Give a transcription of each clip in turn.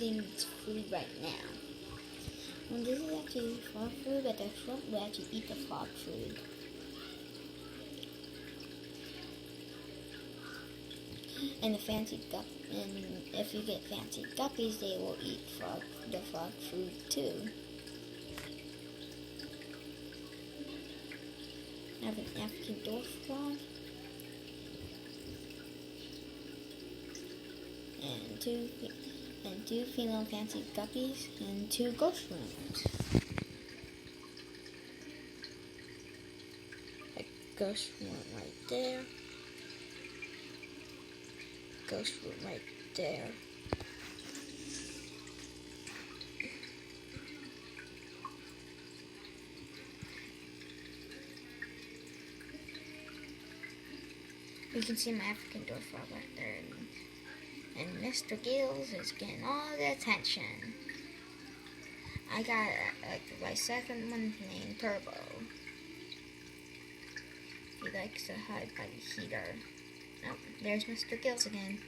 eating its food right now. And this is actually frog food, but the shrimp will actually eat the frog food. And if you get fancy guppies, they will eat the frog food too. I have an African dwarf frog. And two female fancy guppies, and 2 ghost shrimps. A ghost shrimp right there. Ghost shrimp right there. You can see my African dwarf frog right there. And Mr. Gills is getting all the attention. I got my second one named Turbo. He likes to hide by the heater. Oh, there's Mr. Gills again.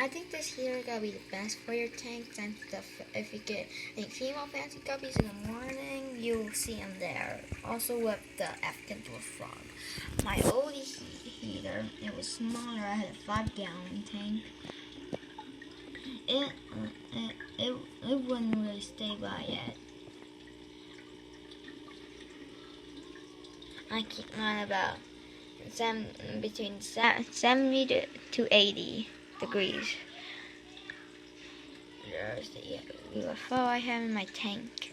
I think this heater is gonna be the best for your tank. And if you get any female fancy guppies in the morning, you'll see them there. Also with the African dwarf frog. My old heater, it was smaller. I had a 5-gallon tank. It wouldn't really stay by yet. I keep on about between 70 to 80 degrees. There's the UFO I have in my tank.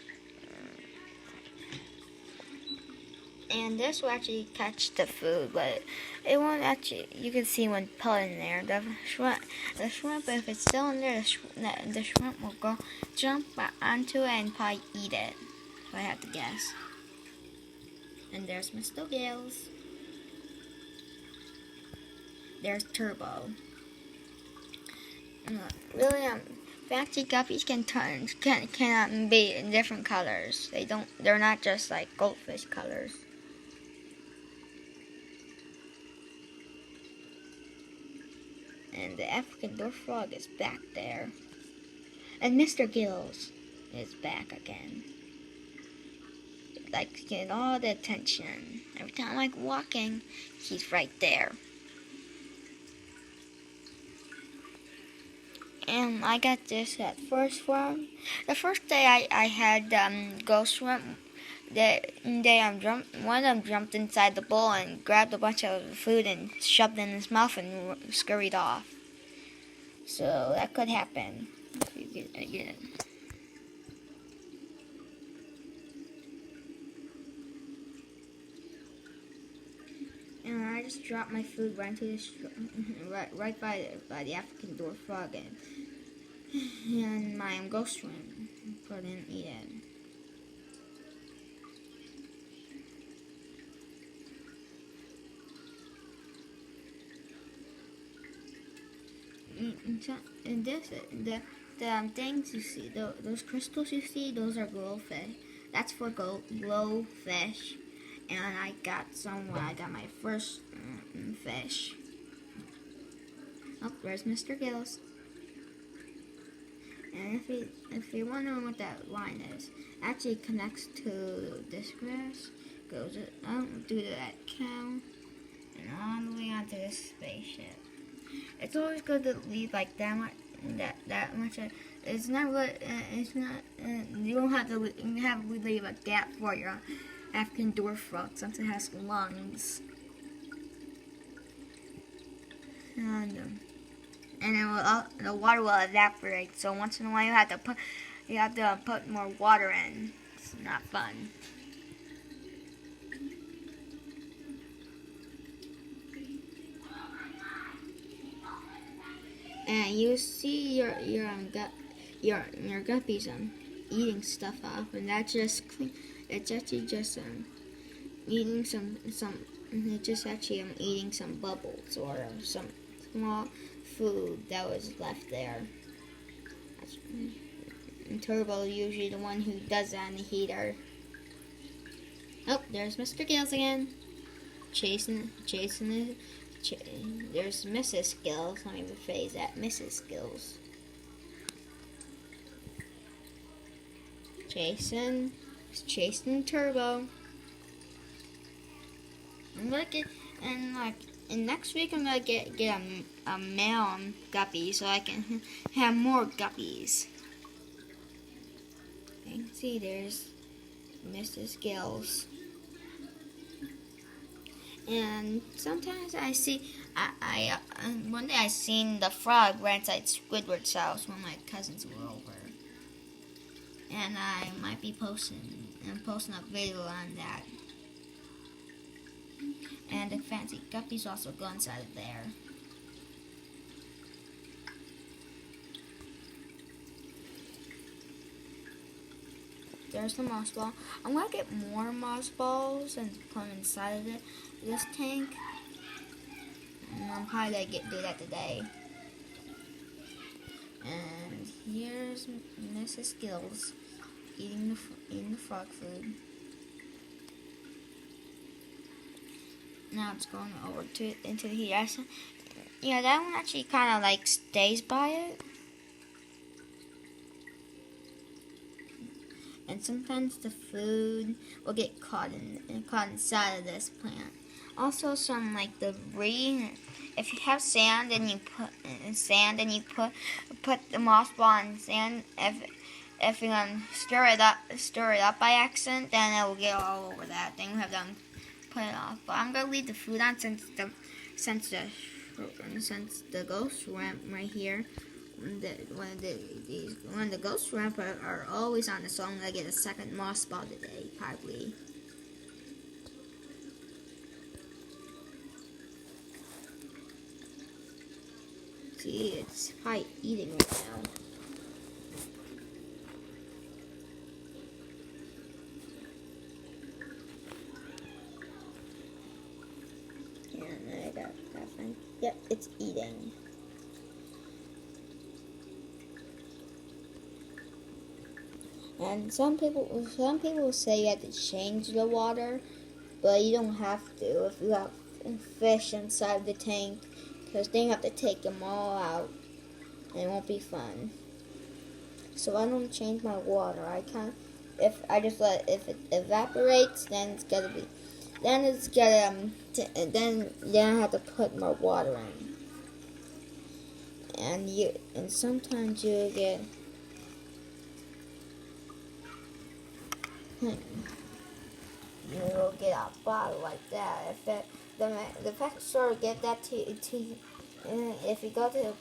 And this will actually catch the food, but it won't actually, you can see one pellet in there. The shrimp, if it's still in there, the shrimp will go jump onto it and probably eat it. So I have to guess. And there's Mr. Gills. There's Turbo. Really, fancy guppies can be in different colors. They're not just like goldfish colors. And the African dwarf frog is back there. And Mr. Gills is back again. Like getting all the attention. Every time I'm walking, he's right there. And I got this at first farm. The first day I had ghost shrimp. One of them jumped inside the bowl and grabbed a bunch of food and shoved it in his mouth and scurried off. So that could happen. Again. And I just dropped my food right into right by the African dwarf frog and my ghost shrimp couldn't eat it. And the things you see, those crystals you see, those are glowfish. That's for glowfish. And I got some when I got my first fish. Oh, there's Mr. Gills. And if you're wondering what that line is, actually connects to this grass, goes through that cow, and all the way onto this spaceship. It's always good to leave like that much. It's not really. You don't have to leave a gap for your African dwarf frog since it has lungs. And the water will evaporate. So once in a while you have to put more water in. It's not fun. And you see your guppies eating stuff off, and that's just clean. It's actually just eating some. It's just actually eating some bubbles or some small food that was left there. And Turbo is usually the one who does that in the heater. Oh, there's Mr. Gills again. there's Mrs. Skills. Let me rephrase that. Mrs. Skills. Chasing Turbo. I'm gonna get, and next week I'm gonna get a male guppy so I can have more guppies. You can see there's Mrs. Gills. And sometimes I see, one day I seen the frog right inside Squidward's house when my cousins were over. And I might be posting a video on that. And the fancy guppies also go inside of there. There's the moss ball. I'm gonna get more moss balls and put them inside of this tank. And I'm probably gonna do that today. And here's Mrs. Gills eating the frog food. Now it's going over into the heater. Yeah, that one actually kind of like stays by it. And sometimes the food will get caught inside of this plant. Also, some like debris. If you have sand and you put the moss ball in sand, if you're gonna stir it up by accident, then it will get all over that. Then you have to put it off. But I'm gonna leave the food on since the ghost ramp right here. When the ghost ramp are always on it, so I'm gonna get a second moss ball today, probably. See, it's probably eating right now. And I got that one. Yep, it's eating. And some people say you have to change the water, but you don't have to if you have fish inside the tank, because then you have to take them all out, and it won't be fun. So I don't change my water. If it evaporates, then it's gotta be, then I have to put more water in, and sometimes you get. You will get a bottle like that. The pet store will get that to you. If you go to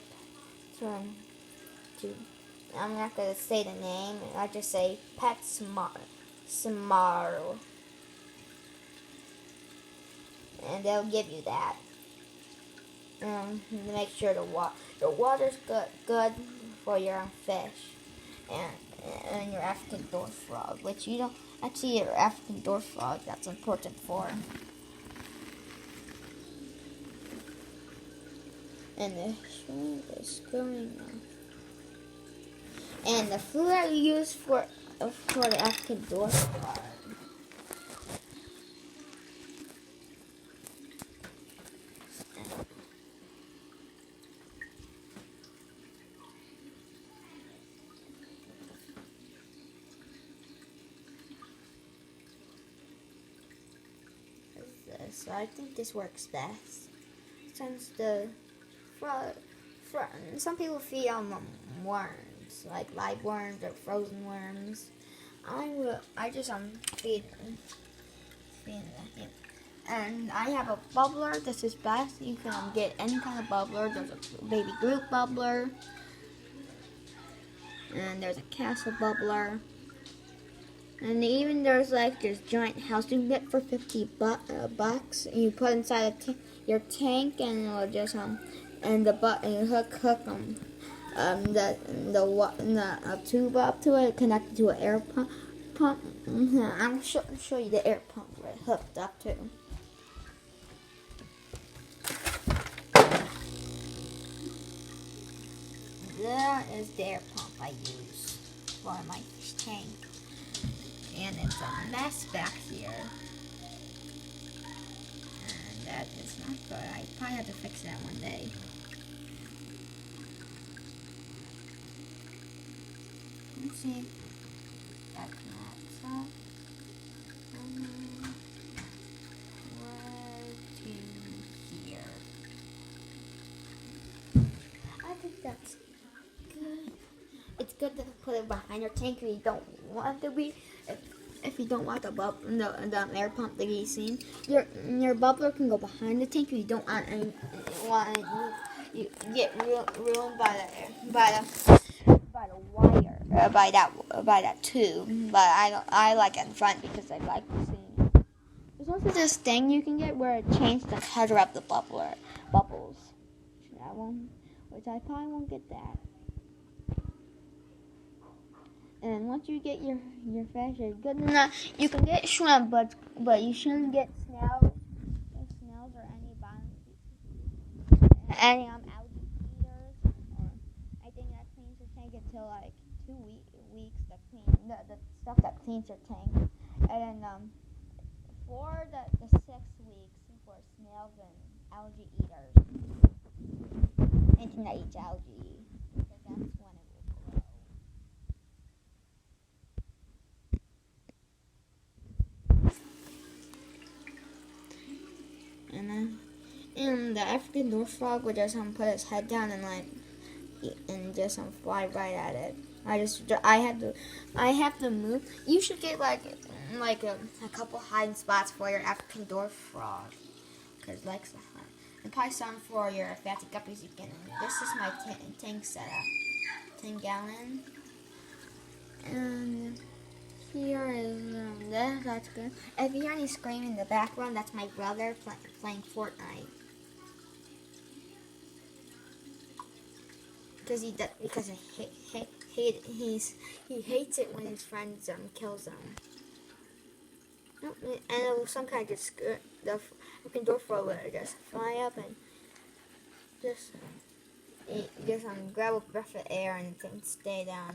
I'm not gonna say the name. I just say Pet Smart, and they'll give you that. Make sure the water's good for your fish and your African dwarf frog, which you don't. Actually, your African dwarf frog, that's important for. And the shrimp is going on. And the food I use for the African dwarf frog. So I think this works best. Since the some people feed on worms, like live worms or frozen worms. I just feed them. And I have a bubbler. This is best. You can get any kind of bubbler. There's a baby Groot bubbler, and there's a castle bubbler. And even there's this giant house you can get for 50 bucks. And you put inside your tank, and it'll just and you hook the tube up to it, connected to an air pump. I'll show you the air pump where it hooked up to. There is the air pump I use for my fish tank. And it's a mess back here. And that. It's not good. I probably have to fix that one day. Let's see. That connects up. Right to here. I think that's good. It's good to put it behind your tank if you don't want to be. If you don't want the air pump to be seen, your bubbler can go behind the tank if you don't want you get ruined by the wire by that tube. But I like it in front because I like the scene. There's also this thing you can get where it changes the color of the bubbles. That one, which I probably won't get that. And once you get your fish, it's good enough. You can get shrimp, but you shouldn't get snails or any algae eaters. Or I think that cleans your tank until like 2 weeks to clean the stuff that cleans your tank. And then for the 6 weeks for snails and algae eaters, anything that eats algae, because that's when it will grow. And the African dwarf frog would just put his head down and just fly right at it. I have to move. You should get like a couple hiding spots for your African dwarf frog, cause it likes to hide. And probably some for your fancy guppies you can. This is my tank setup, 10 gallon. And here is that's good. If you hear any screaming in the background, that's my brother playing Fortnite. Because he hates it when his friends kills him. And it will some kind of just the African dwarf frog will just fly up and just grab a breath of air and stay down.